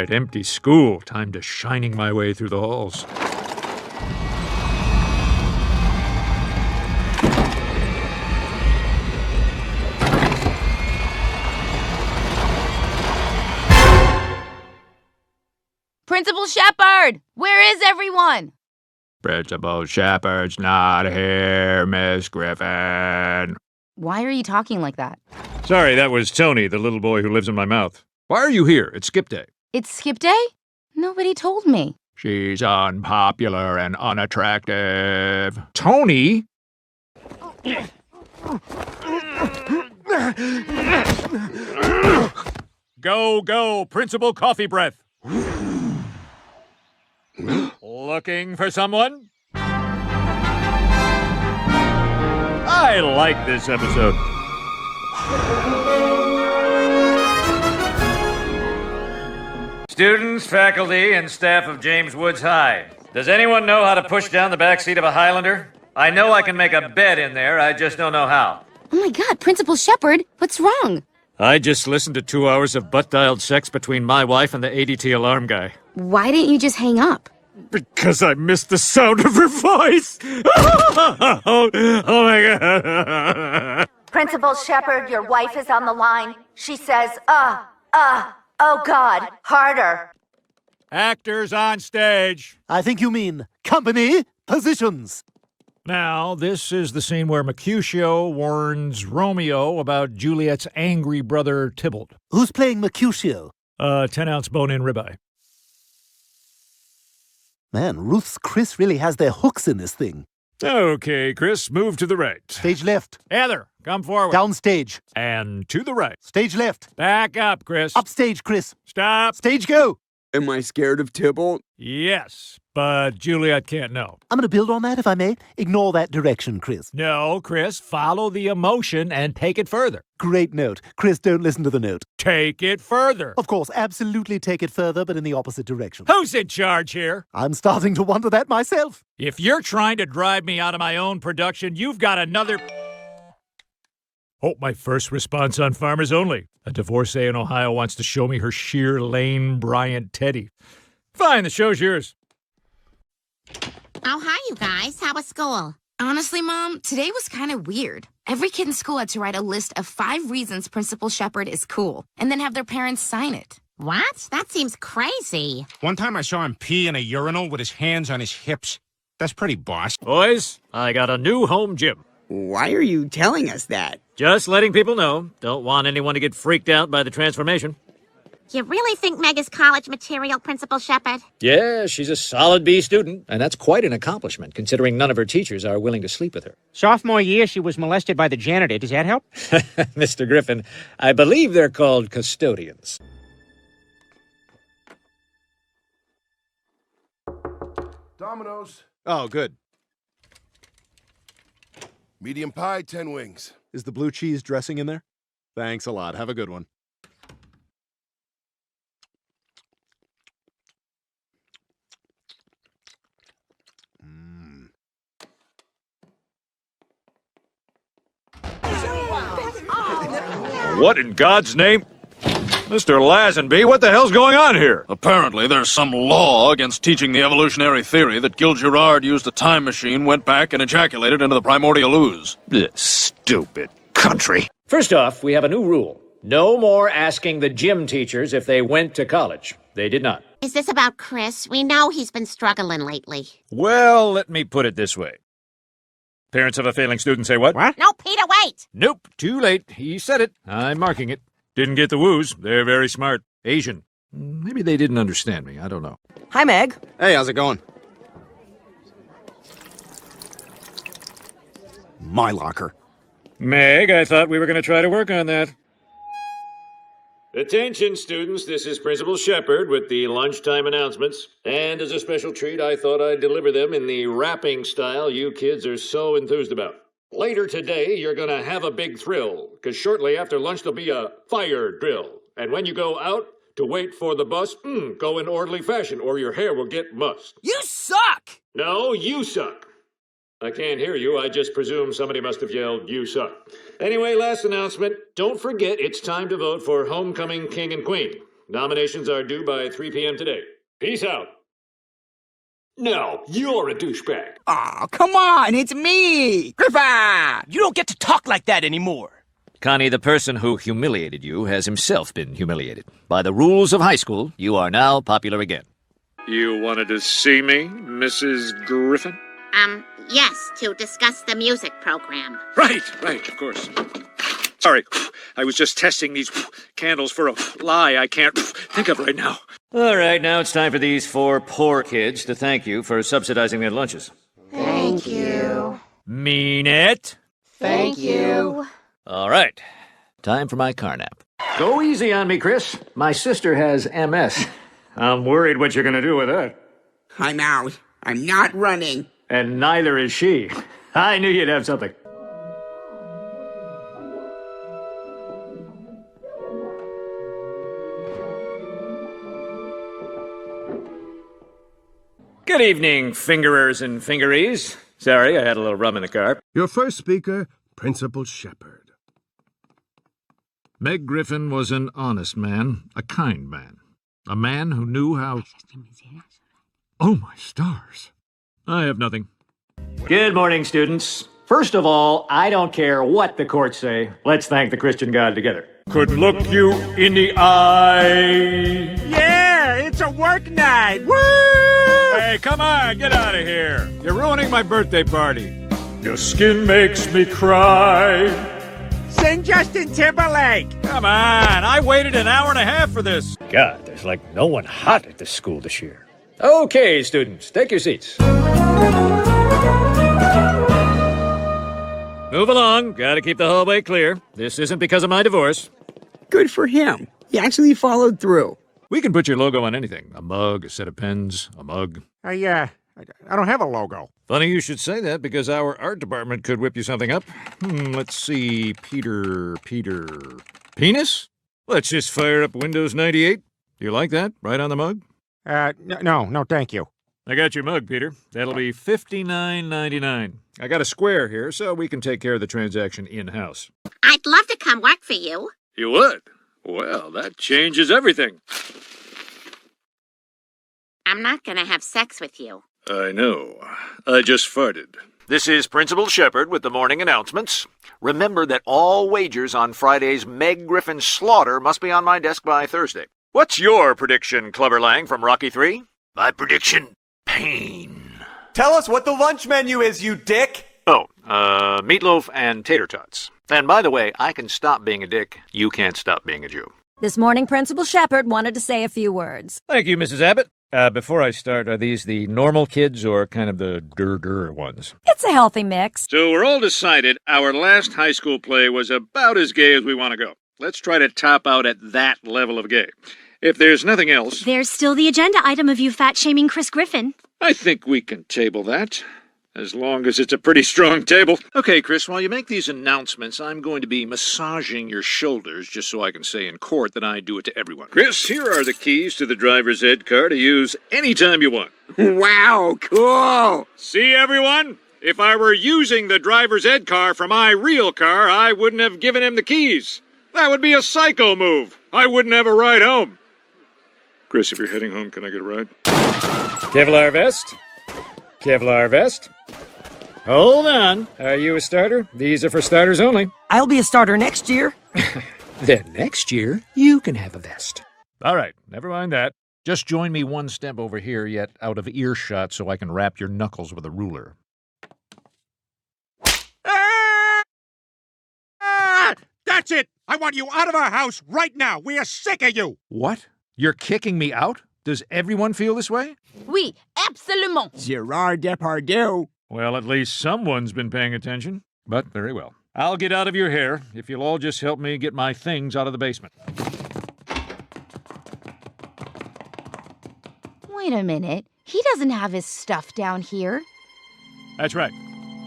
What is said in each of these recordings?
right, empty school. Time to shining my way through the halls. Principal Shepard! Where is everyone? Principal Shepard's not here, Miss Griffin. Why are you talking like that? Sorry, that was Tony, the little boy who lives in my mouth. Why are you here? It's skip day. It's skip day? Nobody told me. She's unpopular and unattractive. Tony? Go, Principal Coffee Breath. Looking for someone? I like this episode. Students, faculty, and staff of James Woods High. Does anyone know how to push down the back seat of a Highlander? I know I can make a bed in there, I just don't know how. Oh my God, Principal Shepard, what's wrong? I just listened to 2 hours of butt-dialed sex between my wife and the ADT alarm guy. Why didn't you just hang up? Because I missed the sound of her voice. Oh my God. Principal Shepard, your wife is on the line. She says, oh God, harder. Actors on stage. I think you mean company positions. Now, this is the scene where Mercutio warns Romeo about Juliet's angry brother Tybalt. Who's playing Mercutio? 10-ounce bone-in ribeye. Man, Ruth's Chris really has their hooks in this thing. Okay, Chris, move to the right. Stage left. Heather, come forward. Downstage. And to the right. Stage left. Back up, Chris. Upstage, Chris. Stop. Stage go. Am I scared of Tybalt? Yes, but Juliet can't know. I'm going to build on that, if I may. Ignore that direction, Chris. No, Chris, follow the emotion and take it further. Great note. Chris, don't listen to the note. Take it further. Of course, absolutely take it further, but in the opposite direction. Who's in charge here? I'm starting to wonder that myself. If you're trying to drive me out of my own production, you've got another... Oh, my first response on Farmers Only. A divorcee in Ohio wants to show me her sheer Lane Bryant teddy. Fine, the show's yours. Oh, hi, you guys. How was school? Honestly, Mom, today was kind of weird. Every kid in school had to write a list of 5 reasons Principal Shepard is cool, and then have their parents sign it. What? That seems crazy. One time I saw him pee in a urinal with his hands on his hips. That's pretty boss. Boys, I got a new home gym. Why are you telling us that? Just letting people know. Don't want anyone to get freaked out by the transformation. You really think Meg is college material, Principal Shepard? Yeah, she's a solid B student, and that's quite an accomplishment, considering none of her teachers are willing to sleep with her. Sophomore year, she was molested by the janitor. Does that help? Mr. Griffin, I believe they're called custodians. Domino's. Oh, good. Medium pie, 10 wings. Is the blue cheese dressing in there? Thanks a lot. Have a good one. What in God's name? Mr. Lazenby, what the hell's going on here? Apparently, there's some law against teaching the evolutionary theory that Gil Gerard used a time machine, went back, and ejaculated into the primordial ooze. This stupid country. First off, we have a new rule. No more asking the gym teachers if they went to college. They did not. Is this about Chris? We know he's been struggling lately. Well, let me put it this way. Parents of a failing student say what? What? No, Peter, wait! Nope, too late. He said it. I'm marking it. Didn't get the woos. They're very smart. Asian. Maybe they didn't understand me. I don't know. Hi, Meg. Hey, how's it going? My locker. Meg, I thought we were going to try to work on that. Attention, students. This is Principal Shepard with the lunchtime announcements. And as a special treat, I thought I'd deliver them in the rapping style you kids are so enthused about. Later today, you're going to have a big thrill, because shortly after lunch there'll be a fire drill. And when you go out to wait for the bus, go in orderly fashion, or your hair will get mussed. You suck! No, you suck. I can't hear you. I just presume somebody must have yelled, you suck. Anyway, last announcement. Don't forget it's time to vote for Homecoming King and Queen. Nominations are due by 3 p.m. today. Peace out. No, you're a douchebag. Aw, come on, it's me! Griffin! You don't get to talk like that anymore. Connie, the person who humiliated you has himself been humiliated. By the rules of high school, you are now popular again. You wanted to see me, Mrs. Griffin? Yes, to discuss the music program. Right, of course. Sorry, I was just testing these candles for a lie I can't think of right now. All right, now it's time for these 4 poor kids to thank you for subsidizing their lunches. Thank you. Mean it? Thank you. All right, time for my car nap. Go easy on me, Chris. My sister has MS. I'm worried what you're going to do with that. I'm out. I'm not running. And neither is she. I knew you'd have something. Good evening, fingerers and fingeries. Sorry, I had a little rum in the car. Your first speaker, Principal Shepard. Meg Griffin was an honest man, a kind man. A man who knew how... Oh, my stars. I have nothing. Good morning, students. First of all, I don't care what the courts say. Let's thank the Christian God together. Could look you in the eye. Yeah, it's a work night. Woo! Hey, come on, get out of here. You're ruining my birthday party. Your skin makes me cry. Sing Justin Timberlake. Come on, I waited an hour and a half for this. God, there's like no one hot at this school this year. Okay, students, take your seats. Move along. Gotta keep the hallway clear. This isn't because of my divorce. Good for him. He actually followed through. We can put your logo on anything. A mug, a set of pens, a mug. I don't have a logo. Funny you should say that, because our art department could whip you something up. Let's see. Peter. Penis? Let's just fire up Windows 98. You like that? Right on the mug? No, thank you. I got your mug, Peter. That'll be $59.99. I got a square here, so we can take care of the transaction in-house. I'd love to come work for you. You would? Well, that changes everything. I'm not gonna have sex with you. I know. I just farted. This is Principal Shepard with the morning announcements. Remember that all wagers on Friday's Meg Griffin slaughter must be on my desk by Thursday. What's your prediction, Clubber Lang from Rocky III? My prediction, pain. Tell us what the lunch menu is, you dick. Meatloaf and tater tots. And by the way, I can stop being a dick. You can't stop being a Jew. This morning, Principal Shepard wanted to say a few words. Thank you, Mrs. Abbott. Before I start, are these the normal kids or kind of the dur ones? It's a healthy mix. So we're all decided our last high school play was about as gay as we want to go. Let's try to top out at that level of gay. If there's nothing else... There's still the agenda item of you fat-shaming Chris Griffin. I think we can table that. As long as it's a pretty strong table. Okay, Chris, while you make these announcements, I'm going to be massaging your shoulders just so I can say in court that I do it to everyone. Chris, here are the keys to the driver's ed car to use anytime you want. Wow, cool. See, everyone? If I were using the driver's ed car for my real car, I wouldn't have given him the keys. That would be a psycho move. I wouldn't have a ride home. Chris, if you're heading home, can I get a ride? Kevlar vest. Kevlar vest. Hold on. Are you a starter? These are for starters only. I'll be a starter next year. Then next year, you can have a vest. All right, never mind that. Just join me one step over here, yet out of earshot, so I can wrap your knuckles with a ruler. That's it! I want you out of our house right now! We are sick of you! What? You're kicking me out? Does everyone feel this way? Oui, absolument. Gerard Depardieu. Well, at least someone's been paying attention. But very well. I'll get out of your hair if you'll all just help me get my things out of the basement. Wait a minute. He doesn't have his stuff down here. That's right.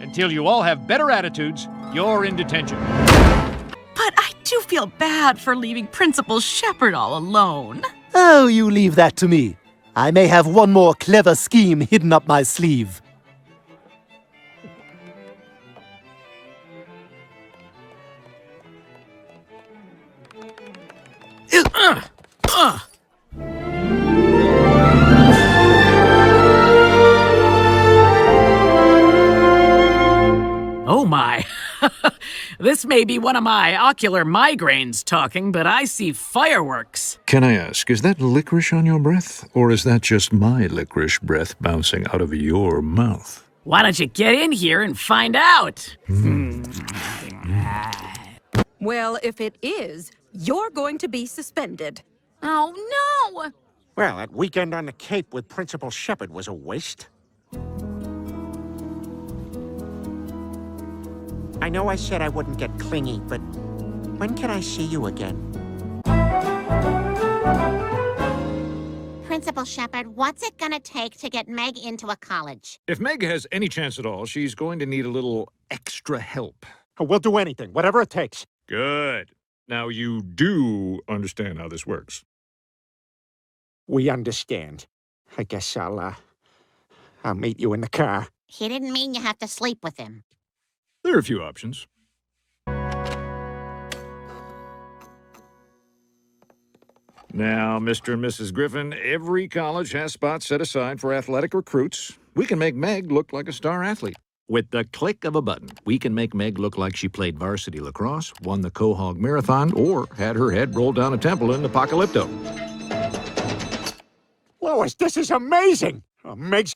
Until you all have better attitudes, you're in detention. But I do feel bad for leaving Principal Shepard all alone. Oh, you leave that to me. I may have one more clever scheme hidden up my sleeve. my. This may be one of my ocular migraines talking, but I see fireworks. Can I ask, is that licorice on your breath? Or is that just my licorice breath bouncing out of your mouth? Why don't you get in here and find out? Well, if it is, you're going to be suspended. Oh, no! Well, that weekend on the Cape with Principal Shepard was a waste. I know I said I wouldn't get clingy, but when can I see you again? Principal Shepard, what's it gonna take to get Meg into a college? If Meg has any chance at all, she's going to need a little extra help. We'll do anything, whatever it takes. Good. Now you do understand how this works. We understand. I guess I'll meet you in the car. He didn't mean you have to sleep with him. There are a few options. Now, Mr. and Mrs. Griffin, every college has spots set aside for athletic recruits. We can make Meg look like a star athlete. With the click of a button, we can make Meg look like she played varsity lacrosse, won the Quahog Marathon, or had her head rolled down a temple in Apocalypto. Lois, this is amazing! Meg's...